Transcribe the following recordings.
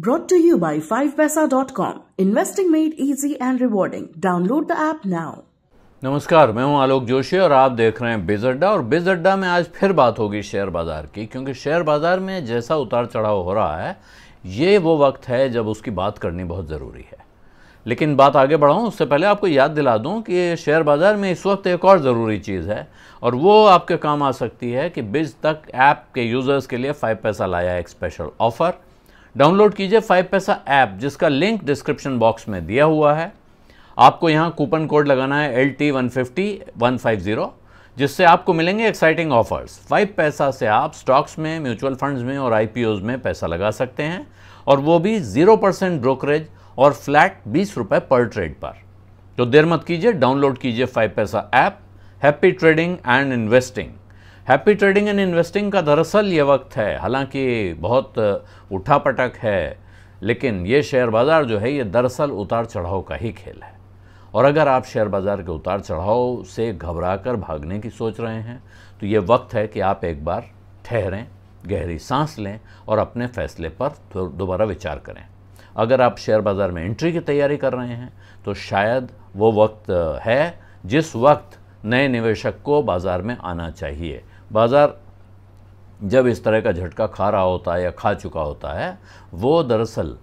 Brought to you by 5paisa.com. Investing made easy and rewarding. Download the app now. नमस्कार, मैं हूं आलोक जोशी और आप देख रहे हैं बिज अड्डा। और बिज अड्डा में आज फिर बात होगी शेयर बाजार की, क्योंकि शेयर बाजार में जैसा उतार चढ़ाव हो रहा है ये वो वक्त है जब उसकी बात करनी बहुत ज़रूरी है। लेकिन बात आगे बढ़ाऊं उससे पहले आपको याद दिला दूं कि शेयर बाजार में इस वक्त एक और ज़रूरी चीज़ है और वो आपके काम आ सकती है कि बिज तक ऐप के यूज़र्स के लिए 5 पैसा लाया एक स्पेशल ऑफ़र। डाउनलोड कीजिए 5 पैसा ऐप, जिसका लिंक डिस्क्रिप्शन बॉक्स में दिया हुआ है। आपको यहाँ कूपन कोड लगाना है LT150, जिससे आपको मिलेंगे एक्साइटिंग ऑफर्स। 5 पैसा से आप स्टॉक्स में, म्यूचुअल फंड्स में और IPOs में पैसा लगा सकते हैं, और वो भी 0% ब्रोकरेज और फ्लैट 20 रुपये पर ट्रेड पर। तो देर मत कीजिए, डाउनलोड कीजिए 5 पैसा app. Happy trading and investing. Happy trading and investing का दरअसल ये वक्त है, हालांकि बहुत उठापटक है, लेकिन ये शेयर बाज़ार जो है ये दरअसल उतार चढ़ाव का ही खेल है। और अगर आप शेयर बाज़ार के उतार चढ़ाव से घबराकर भागने की सोच रहे हैं तो ये वक्त है कि आप एक बार ठहरें, गहरी सांस लें और अपने फैसले पर दोबारा विचार करें। अगर आप शेयर बाज़ार में एंट्री की तैयारी कर रहे हैं तो शायद वो वक्त है जिस वक्त नए निवेशक को बाज़ार में आना चाहिए। बाज़ार जब इस तरह का झटका खा रहा होता है या खा चुका होता है, वो दरअसल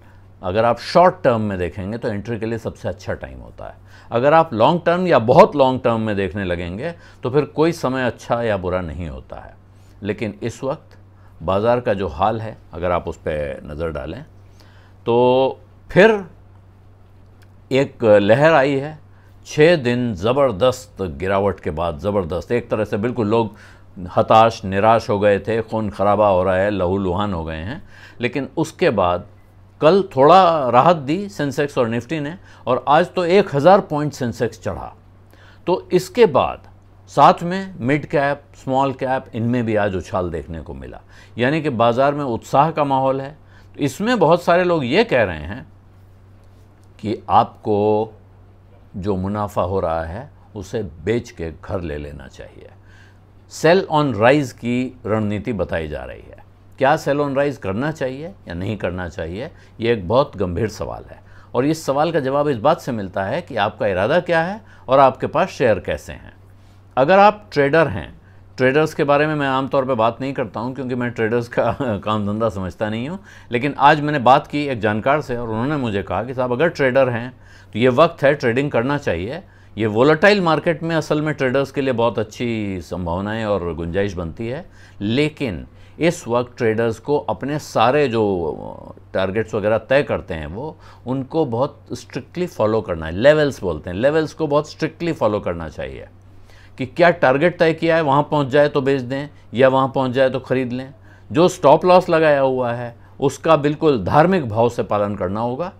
अगर आप शॉर्ट टर्म में देखेंगे तो एंट्री के लिए सबसे अच्छा टाइम होता है। अगर आप लॉन्ग टर्म या बहुत लॉन्ग टर्म में देखने लगेंगे तो फिर कोई समय अच्छा या बुरा नहीं होता है। लेकिन इस वक्त बाज़ार का जो हाल है, अगर आप उस पर नज़र डालें तो फिर एक लहर आई है। 6 दिन ज़बरदस्त गिरावट के बाद, ज़बरदस्त एक तरह से बिल्कुल लोग हताश निराश हो गए थे, खून खराबा हो रहा है, लहूलुहान हो गए हैं। लेकिन उसके बाद कल थोड़ा राहत दी सेंसेक्स और निफ्टी ने, और आज तो 1000 पॉइंट सेंसेक्स चढ़ा। तो इसके बाद साथ में मिड कैप, स्मॉल कैप, इनमें भी आज उछाल देखने को मिला, यानी कि बाज़ार में उत्साह का माहौल है। तो इसमें बहुत सारे लोग ये कह रहे हैं कि आपको जो मुनाफा हो रहा है उसे बेच के घर ले लेना चाहिए। सेल ऑन राइज की रणनीति बताई जा रही है। क्या सेल ऑन राइज करना चाहिए या नहीं करना चाहिए, ये एक बहुत गंभीर सवाल है, और इस सवाल का जवाब इस बात से मिलता है कि आपका इरादा क्या है और आपके पास शेयर कैसे हैं। अगर आप ट्रेडर हैं, ट्रेडर्स के बारे में मैं आमतौर पे बात नहीं करता हूं क्योंकि मैं ट्रेडर्स का काम धंधा समझता नहीं हूं, लेकिन आज मैंने बात की एक जानकार से और उन्होंने मुझे कहा कि साहब अगर ट्रेडर हैं तो ये वक्त है, ट्रेडिंग करना चाहिए। ये वोलेटाइल मार्केट में असल में ट्रेडर्स के लिए बहुत अच्छी संभावनाएं और गुंजाइश बनती है, लेकिन इस वक्त ट्रेडर्स को अपने सारे जो टारगेट्स वगैरह तय करते हैं वो उनको बहुत स्ट्रिक्टली फॉलो करना है। लेवल्स बोलते हैं, लेवल्स को बहुत स्ट्रिक्टली फॉलो करना चाहिए कि क्या टारगेट तय किया है वहाँ पहुँच जाए तो बेच दें या वहाँ पहुँच जाए तो ख़रीद लें। जो स्टॉप लॉस लगाया हुआ है उसका बिल्कुल धार्मिक भाव से पालन करना होगा।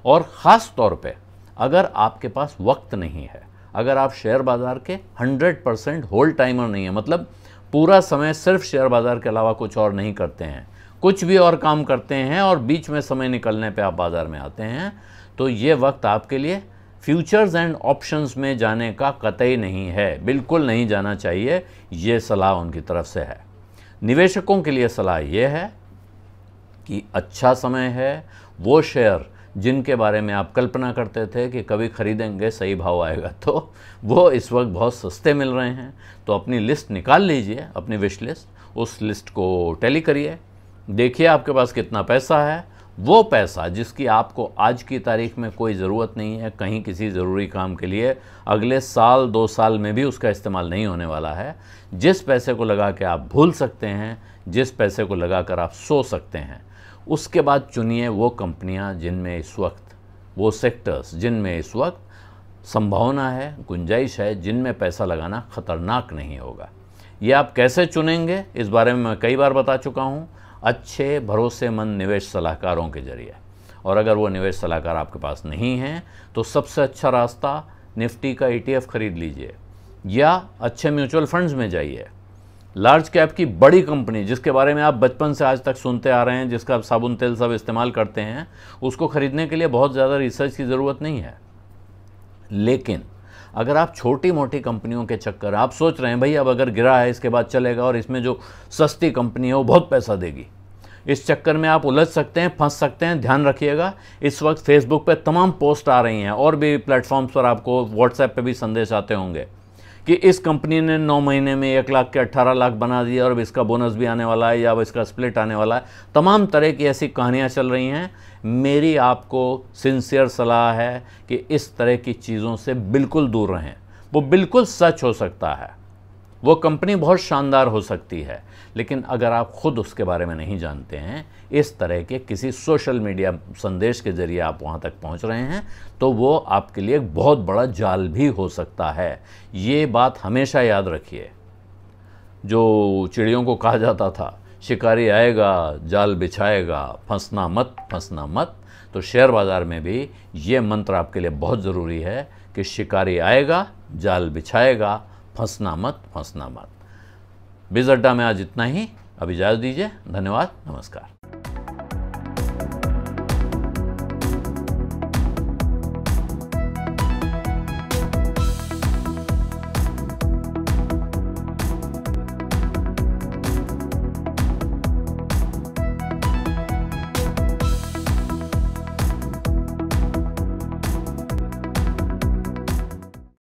और ख़ास तौर पे अगर आपके पास वक्त नहीं है, अगर आप शेयर बाज़ार के 100% होल्ड टाइमर नहीं है, मतलब पूरा समय सिर्फ शेयर बाज़ार के अलावा कुछ और नहीं करते हैं, कुछ भी और काम करते हैं और बीच में समय निकलने पे आप बाज़ार में आते हैं, तो ये वक्त आपके लिए फ्यूचर्स एंड ऑप्शंस में जाने का कतई नहीं है, बिल्कुल नहीं जाना चाहिए। ये सलाह उनकी तरफ से है। निवेशकों के लिए सलाह ये है कि अच्छा समय है, वो शेयर जिनके बारे में आप कल्पना करते थे कि कभी खरीदेंगे, सही भाव आएगा, तो वो इस वक्त बहुत सस्ते मिल रहे हैं। तो अपनी लिस्ट निकाल लीजिए, अपनी विश लिस्ट, उस लिस्ट को टैली करिए, देखिए आपके पास कितना पैसा है। वो पैसा जिसकी आपको आज की तारीख में कोई ज़रूरत नहीं है, कहीं किसी ज़रूरी काम के लिए अगले साल 2 साल में भी उसका इस्तेमाल नहीं होने वाला है, जिस पैसे को लगा के आप भूल सकते हैं, जिस पैसे को लगा कर आप सो सकते हैं, उसके बाद चुनिए वो कंपनियां जिनमें इस वक्त, वो सेक्टर्स जिनमें इस वक्त संभावना है, गुंजाइश है, जिनमें पैसा लगाना ख़तरनाक नहीं होगा। ये आप कैसे चुनेंगे इस बारे में मैं कई बार बता चुका हूँ, अच्छे भरोसेमंद निवेश सलाहकारों के ज़रिए। और अगर वो निवेश सलाहकार आपके पास नहीं हैं तो सबसे अच्छा रास्ता निफ्टी का ETF खरीद लीजिए या अच्छे म्यूचुअल फंड्स में जाइए। लार्ज कैप की बड़ी कंपनी जिसके बारे में आप बचपन से आज तक सुनते आ रहे हैं, जिसका आप साबुन तेल सब इस्तेमाल करते हैं, उसको खरीदने के लिए बहुत ज़्यादा रिसर्च की ज़रूरत नहीं है। लेकिन अगर आप छोटी मोटी कंपनियों के चक्कर, आप सोच रहे हैं भाई अब अगर गिरा है इसके बाद चलेगा और इसमें जो सस्ती कंपनी है वो बहुत पैसा देगी, इस चक्कर में आप उलझ सकते हैं, फंस सकते हैं। ध्यान रखिएगा, इस वक्त फेसबुक पे तमाम पोस्ट आ रही हैं और भी प्लेटफॉर्म्स पर, आपको व्हाट्सएप पे भी संदेश आते होंगे कि इस कंपनी ने 9 महीने में 1 लाख के 18 लाख बना दिया और अब इसका बोनस भी आने वाला है या अब इसका स्प्लिट आने वाला है। तमाम तरह की ऐसी कहानियाँ चल रही हैं। मेरी आपको सिंसियर सलाह है कि इस तरह की चीज़ों से बिल्कुल दूर रहें। वो बिल्कुल सच हो सकता है, वो कंपनी बहुत शानदार हो सकती है, लेकिन अगर आप खुद उसके बारे में नहीं जानते हैं, इस तरह के किसी सोशल मीडिया संदेश के जरिए आप वहाँ तक पहुँच रहे हैं, तो वो आपके लिए एक बहुत बड़ा जाल भी हो सकता है। ये बात हमेशा याद रखिए। जो चिड़ियों को कहा जाता था, शिकारी आएगा जाल बिछाएगा, फंसना मत, फंसना मत। तो शेयर बाज़ार में भी ये मंत्र आपके लिए बहुत ज़रूरी है कि शिकारी आएगा जाल बिछाएगा, फंसना मत, फंसना मत। बिज़ अड्डा में आज इतना ही। अब इजाज़त दीजिए। धन्यवाद, नमस्कार।